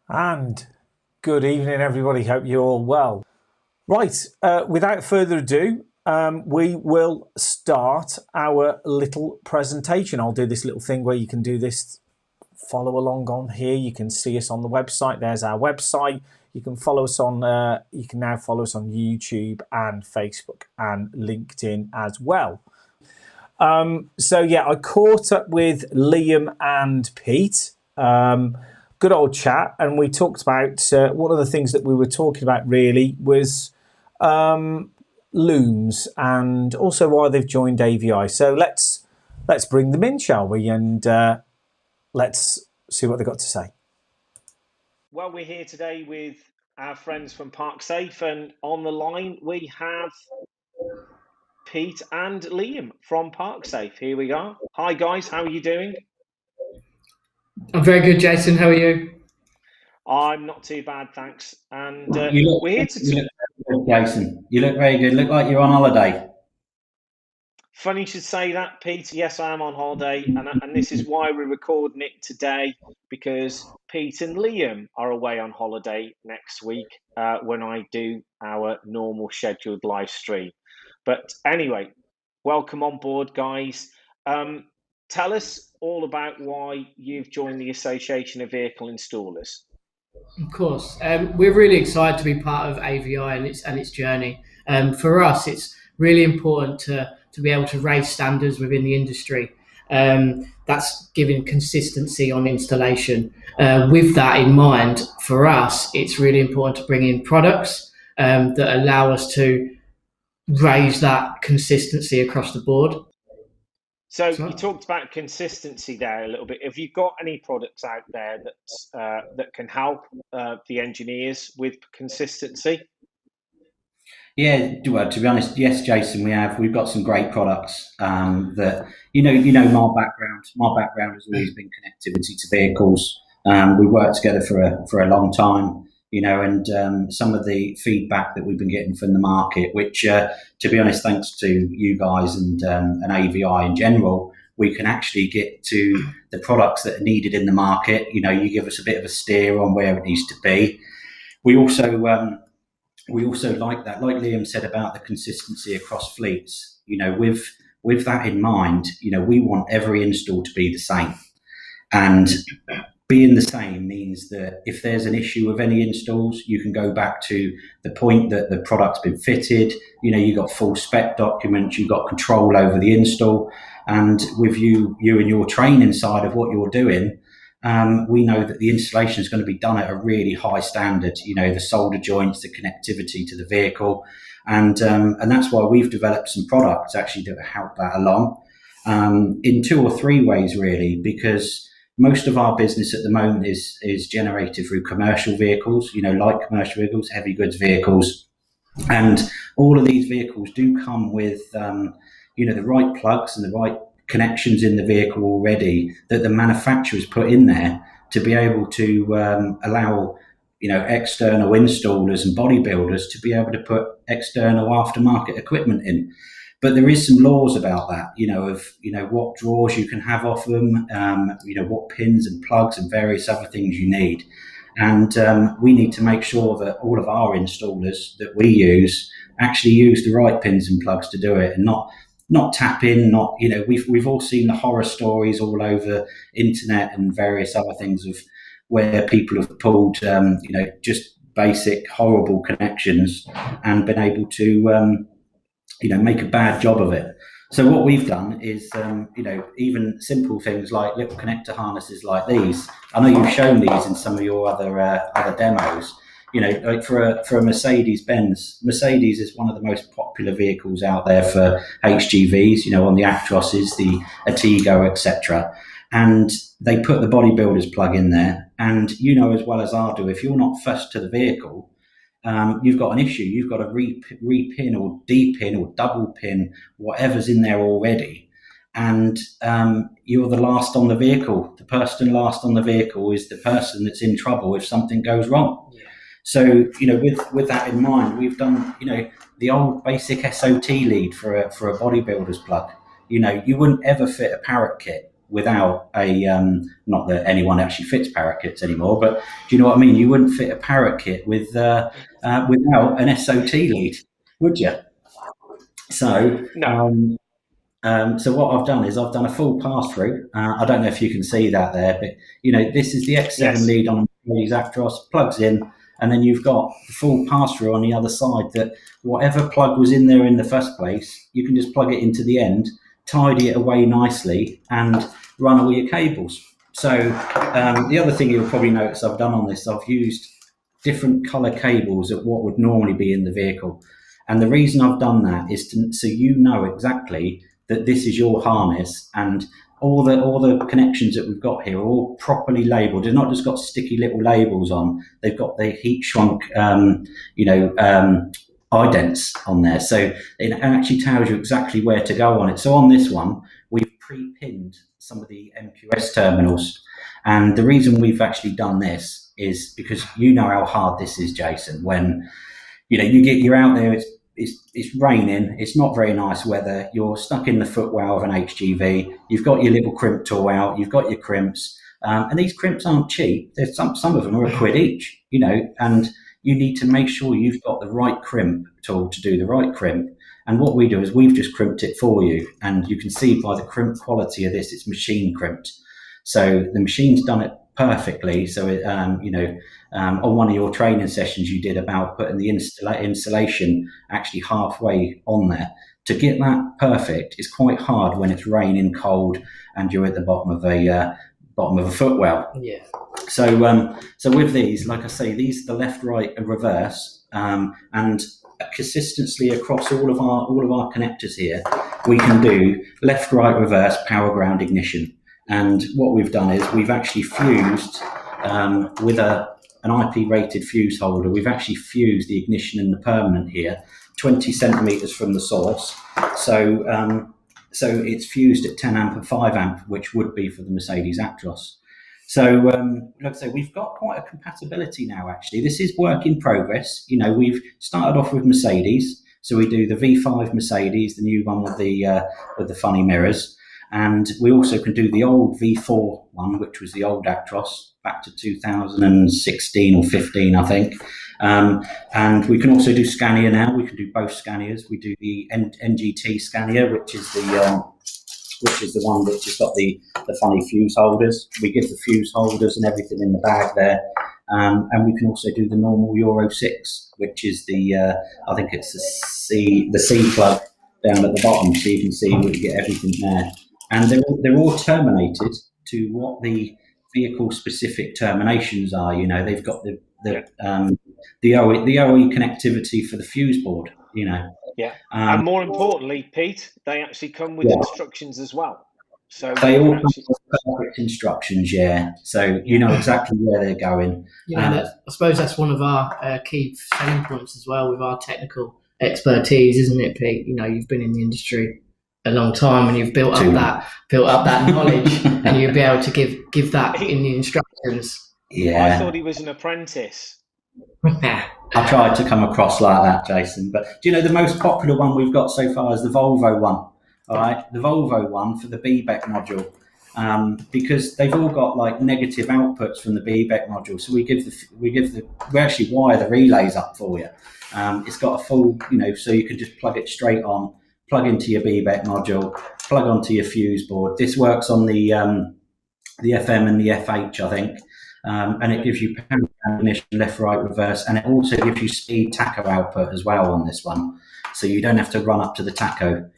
And good evening, everybody. Hope you're all well. Right, without further ado, we will start our little presentation. I'll do this little thing where you can do this, follow along on here. You can see us on the website. There's our website. You can follow us on. You can now follow us on YouTube and Facebook and LinkedIn as well. So yeah, I caught up with Liam and Pete. Good old chat, and we talked about one of the things that we were talking about really was looms, and also why they've joined AVI. So let's bring them in, shall we? And let's see what they've got to say. Well, we're here today with our friends from Parksafe, and on the line we have Pete and Liam from Parksafe. Here we are. Hi guys, how are you doing? I'm very good, Jason. How are you? I'm not too bad, thanks. And we're here to Jason, you look very good. Look like you're on holiday. Funny you should say that, Pete. Yes, I am on holiday, and this is why we're recording it today, because Pete and Liam are away on holiday next week when I do our normal scheduled live stream. But anyway, welcome on board, guys. Tell us all about why you've joined the Association of Vehicle Installers. Of course, we're really excited to be part of AVI and its journey. For us, it's really important to be able to raise standards within the industry. That's giving consistency on installation. With that in mind, for us, it's really important to bring in products that allow us to raise that consistency across the board. So you talked about consistency there a little bit. Have you got any products out there that can help the engineers with consistency? Yeah, well, to be honest, yes, Jason, we have. We've got some great products that you know. My background has always been connectivity to vehicles. We worked together for a long time, and some of the feedback that we've been getting from the market, which, to be honest, thanks to you guys and AVI in general, we can actually get to the products that are needed in the market. You give us a bit of a steer on where it needs to be. We also like that, like Liam said about the consistency across fleets. With that in mind, we want every install to be the same, and being the same means that if there's an issue with any installs, you can go back to the point that the product's been fitted. You got full spec documents, you got control over the install, and with you and your training side of what you're doing, we know that the installation is going to be done at a really high standard. The solder joints, the connectivity to the vehicle, and that's why we've developed some products actually that help that along in two or three ways, really, because most of our business at the moment is generated through commercial vehicles, light commercial vehicles, heavy goods vehicles. And all of these vehicles do come with, the right plugs and the right connections in the vehicle already that the manufacturers put in there to be able to allow, external installers and bodybuilders to be able to put external aftermarket equipment in. But there is some laws about that, of what drawers you can have off them, what pins and plugs and various other things you need. And we need to make sure that all of our installers that we use actually use the right pins and plugs to do it, and not tap in, we've all seen the horror stories all over internet and various other things of where people have pulled, just basic horrible connections and been able to make a bad job of it. So what we've done is, even simple things like little connector harnesses like these. I know you've shown these in some of your other demos. Like for a Mercedes-Benz. Mercedes is one of the most popular vehicles out there for HGVs. On the Actroses, the Atigo, etc. And they put the bodybuilder's plug in there. And as well as I do, if you're not first to the vehicle, you've got an issue. You've got to re-pin or de-pin or double pin whatever's in there already. And you're the last on the vehicle. The person last on the vehicle is the person that's in trouble if something goes wrong. Yeah. So, with that in mind, we've done, the old basic SOT lead for a bodybuilder's plug. You wouldn't ever fit a Parrot kit without a not that anyone actually fits parrot kits anymore, but do you know what I mean? You wouldn't fit a parrot kit without an SOT lead, would you? So No. So what I've done is I've done a full pass through. I don't know if you can see that there, but this is the X7 Yes. lead on these Actros, plugs in, and then you've got the full pass through on the other side. That whatever plug was in there in the first place, you can just plug it into the end, tidy it away nicely, and run all your cables. So the other thing you'll probably notice I've done on this, I've used different color cables of what would normally be in the vehicle. And the reason I've done that is so you know exactly that this is your harness, and all the connections that we've got here are all properly labelled. They've not just got sticky little labels on; they've got the heat shrunk, idents on there. So it actually tells you exactly where to go on it. So on this one, we've pre-pinned some of the MQS terminals, and the reason we've actually done this is because you know how hard this is, Jason. When you're out there, it's raining, it's not very nice weather, you're stuck in the footwell of an HGV, you've got your little crimp tool out, you've got your crimps, and these crimps aren't cheap. There's some of them are £1 each, and you need to make sure you've got the right crimp tool to do the right crimp. And what we do is we've just crimped it for you, and you can see by the crimp quality of this, it's machine crimped. So the machine's done it perfectly. So on one of your training sessions you did about putting the insulation actually halfway on there, to get that perfect is quite hard when it's raining, cold, and you're at the bottom of a footwell. Yeah. So with these, like I say, these are the left, right, and reverse, and consistently across all of our connectors here, we can do left, right, reverse, power, ground, ignition. And what we've done is we've actually fused with an IP rated fuse holder. We've actually fused the ignition and the permanent here 20 centimeters from the source. So it's fused at 10 amp and 5 amp, which would be for the Mercedes Actros. So like I say, we've got quite a compatibility now. Actually, this is work in progress. We've started off with Mercedes, so we do the V5 Mercedes, the new one with the funny mirrors. And we also can do the old V4 one, which was the old Actros, back to 2016 or 15, I think. And we can also do Scania now. We can do both Scanias. We do the NGT Scania, which is the one that's just got the funny fuse holders. We give the fuse holders and everything in the bag there. And we can also do the normal Euro 6, which is I think it's the C plug down at the bottom, so you can see we get everything there. And they're all terminated to what the vehicle-specific terminations are. They've got the OE connectivity for the fuse board. Yeah, and more importantly, Pete, they actually come with instructions as well. So they all come with perfect instructions. Yeah, so you know exactly where they're going. I suppose that's one of our key selling points as well with our technical expertise, isn't it, Pete? You've been in the industry a long time, and you've built up that knowledge, and you'll be able to give that in the instructions. Yeah, I thought he was an apprentice. I tried to come across like that, Jason. But do you know the most popular one we've got so far is the Volvo one? All right, the Volvo one for the BBEC module, because they've all got like negative outputs from the BBEC module. So we actually wire the relays up for you. It's got a full, so you can just plug it straight on. Plug into your BBEC module, plug onto your fuse board. This works on the FM and the FH, I think, and it gives you power, ignition, left, right, reverse, and it also gives you speed tacho output as well on this one, so you don't have to run up to the tacho.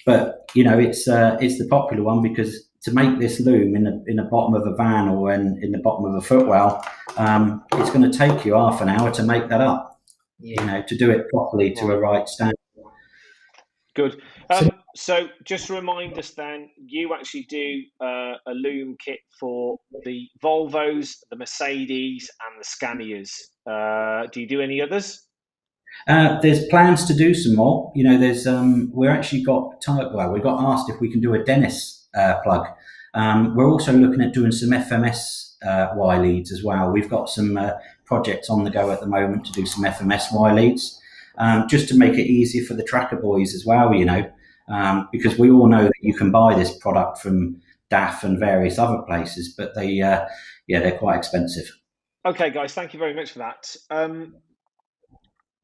But it's the popular one because to make this loom in the bottom of a van or in the bottom of a footwell, it's going to take you half an hour to make that up. To do it properly to a right standard. Good. So just remind us then, you actually do a loom kit for the Volvos, the Mercedes and the Scanias. Do you do any others? There's plans to do some more. There's we got asked if we can do a Dennis plug. We're also looking at doing some FMS Y leads as well. We've got some projects on the go at the moment to do some FMS Y leads. Just to make it easier for the tracker boys as well, because we all know that you can buy this product from DAF and various other places, but they're quite expensive. Okay, guys, thank you very much for that.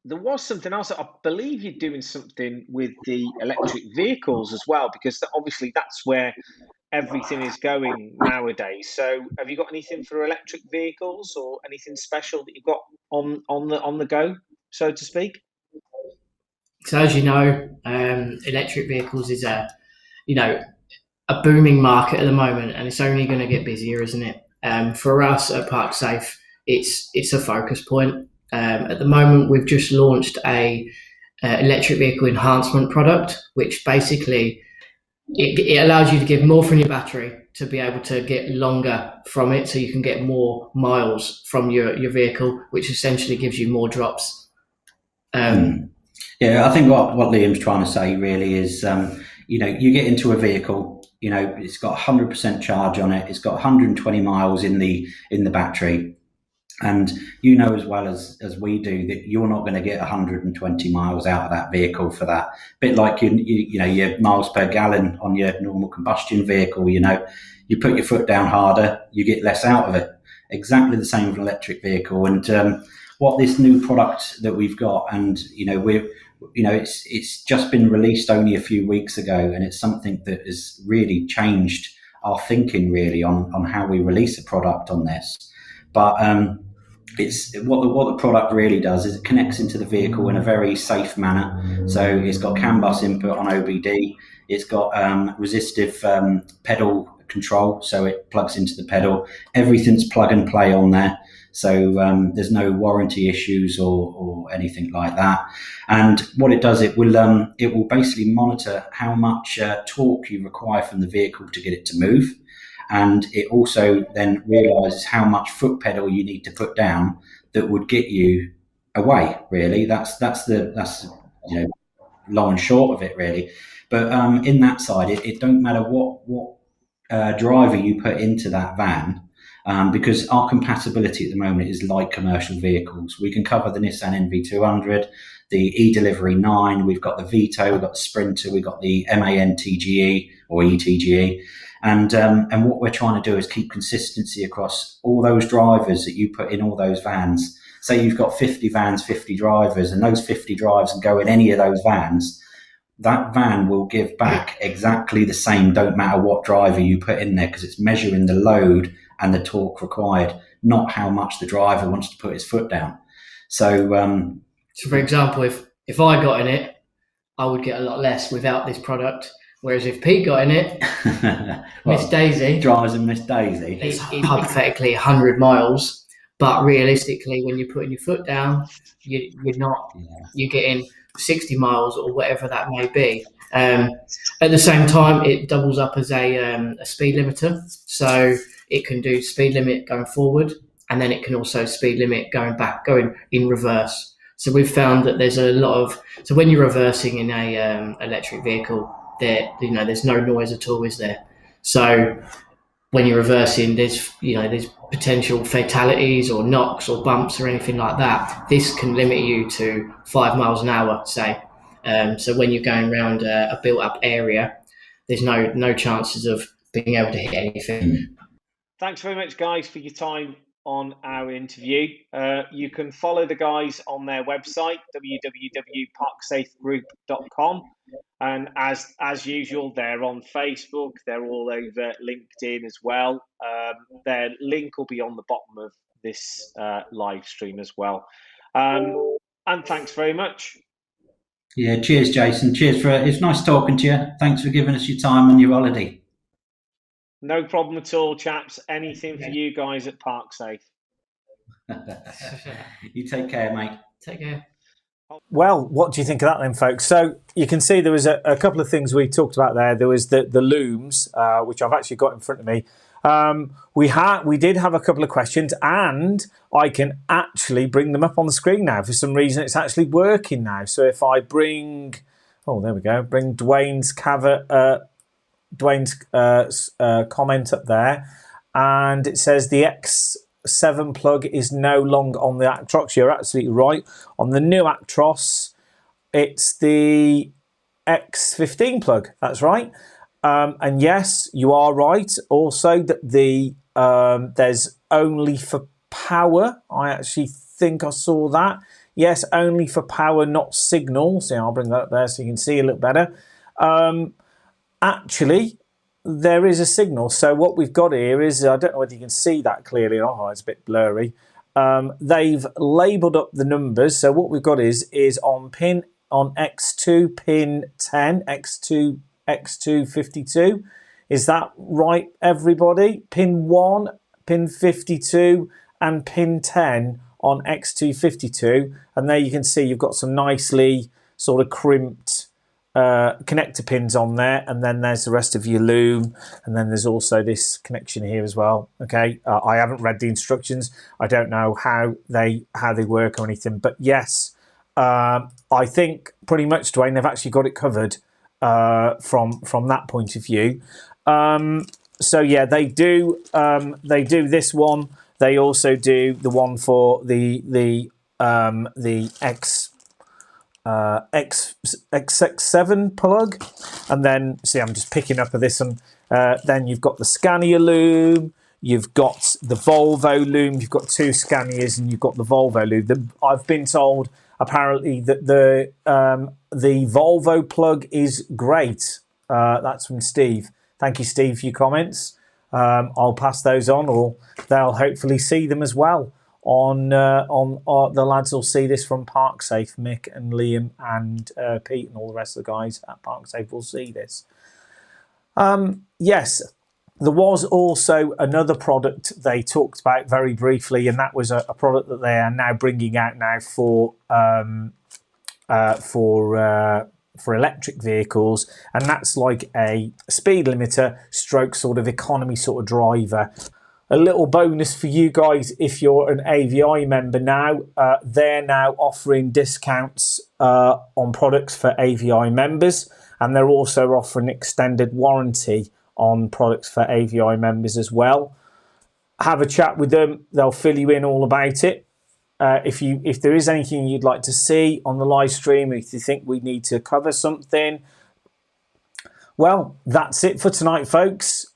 There was something else. I believe you're doing something with the electric vehicles as well, because obviously that's where everything is going nowadays. So, have you got anything for electric vehicles, or anything special that you've got on the go, so to speak? So as you know, electric vehicles is a booming market at the moment, and it's only going to get busier, isn't it? For us at Parksafe, it's a focus point. At the moment, we've just launched a electric vehicle enhancement product, which basically it allows you to give more from your battery to be able to get longer from it, so you can get more miles from your vehicle, which essentially gives you more drops. Yeah, I think what Liam's trying to say really is, you get into a vehicle, it's got 100% charge on it, it's got 120 miles in the battery, and as well as we do that you're not going to get 120 miles out of that vehicle for that. Bit like your miles per gallon on your normal combustion vehicle. You put your foot down harder, you get less out of it. Exactly the same with an electric vehicle. And what this new product that we've got, and it's just been released only a few weeks ago, and it's something that has really changed our thinking really on how we release a product on this. But it's what the product really does is it connects into the vehicle in a very safe manner. So it's got CAN bus input on OBD. It's got resistive pedal control, so it plugs into the pedal. Everything's plug and play on there, so there's no warranty issues or anything like that. And what it does, it will basically monitor how much torque you require from the vehicle to get it to move. And it also then realizes how much foot pedal you need to put down that would get you away. Really, that's long and short of it, really. But in that side, it don't matter what driver you put into that van, because our compatibility at the moment is like commercial vehicles. We can cover the Nissan NV200, the eDelivery 9. We've got the Vito, we've got the Sprinter, we've got the MAN TGE or ETGE. And what we're trying to do is keep consistency across all those drivers that you put in all those vans. Say you've got 50 vans, 50 drivers, and those 50 drivers can go in any of those vans. That van will give back exactly the same, don't matter what driver you put in there, because it's measuring the load and the torque required, not how much the driver wants to put his foot down. So for example, if I got in it, I would get a lot less without this product. Whereas if Pete got in it, Miss Daisy drives and Miss Daisy, it's hypothetically 100 miles, but realistically, when you're putting your foot down, you're not. Yeah. You're getting 60 miles or whatever that may be. At the same time, it doubles up as a speed limiter, so it can do speed limit going forward, and then it can also speed limit going in reverse. So we've found that there's a lot of, so when you're reversing in a electric vehicle, there's no noise at all, is there? So when you're reversing, there's potential fatalities or knocks or bumps or anything like that. This can limit you to 5 miles an hour, say. So when you're going around a built-up area, there's no chances of being able to hit anything. Thanks very much, guys, for your time on our interview. You can follow the guys on their website, www.parksafegroup.com. And as usual, they're on Facebook. They're all over LinkedIn as well. Their link will be on the bottom of this live stream as well. And thanks very much. Yeah, cheers, Jason. Cheers it's nice talking to you. Thanks for giving us your time on your holiday. No problem at all, chaps. Anything for you guys at Parksafe. You take care, mate. Take care. Well, what do you think of that then, folks? So you can see there was a couple of things we talked about there. There was the looms, which I've actually got in front of me. We did have a couple of questions, and I can actually bring them up on the screen now. For some reason, it's actually working now. So if I bring, there we go, bring Dwayne's comment up there, and it says the X7 plug is no longer on the Actros. You're absolutely right. On the new Actros, it's the X15 plug. That's right. And yes, you are right. Also, that there's only for power. I actually think I saw that. Yes, only for power, not signal. So I'll bring that up there so you can see a little better. Actually, there is a signal. So what we've got here is, I don't know whether you can see that clearly. Oh, it's a bit blurry. They've labelled up the numbers. So what we've got is on X2 pin 10, X2 52. Is that right, everybody? Pin 1, pin 52, and pin 10 on X2 52. And there you can see you've got some nicely sort of crimped connector pins on there, and then there's the rest of your loom, and then there's also this connection here as well. Okay, I haven't read the instructions. I don't know how they work or anything, but yes, I think pretty much, Dwayne, they've actually got it covered from that point of view. So yeah, they do this one. They also do the one for the X7 plug, and then see, I'm just picking up of this one. Then you've got the Scania loom, you've got the Volvo loom, you've got 2 Scanias, and you've got the Volvo loom. I've been told apparently that the Volvo plug is great. That's from Steve. Thank you, Steve, for your comments. I'll pass those on, or they'll hopefully see them as well. On the lads will see this from Parksafe. Mick and Liam and Pete and all the rest of the guys at Parksafe will see this. Yes, there was also another product they talked about very briefly, and that was a product that they are now bringing out now for electric vehicles, and that's like a speed limiter stroke sort of economy sort of driver. A little bonus for you guys, if you're an AVI member now, they're now offering discounts on products for AVI members, and they're also offering extended warranty on products for AVI members as well. Have a chat with them. They'll fill you in all about it. If there is anything you'd like to see on the live stream, if you think we need to cover something, well, that's it for tonight, folks.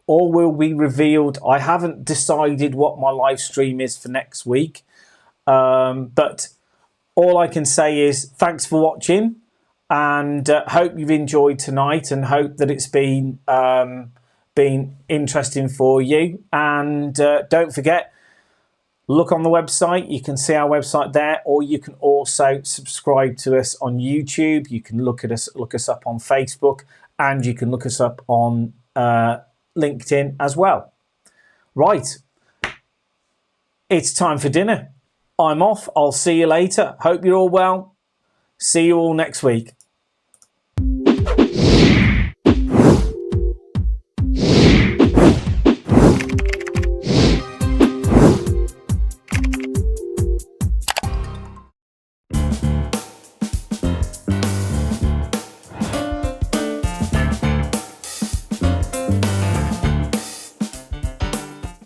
All will be revealed. I haven't decided what my live stream is for next week, but all I can say is thanks for watching, and hope you've enjoyed tonight, and hope that it's been interesting for you. And don't forget, look on the website. You can see our website there, or you can also subscribe to us on YouTube. You can look us up on Facebook, and you can look us up on LinkedIn as well. Right, it's time for dinner. I'm off. I'll see you later. Hope you're all well. See you all next week.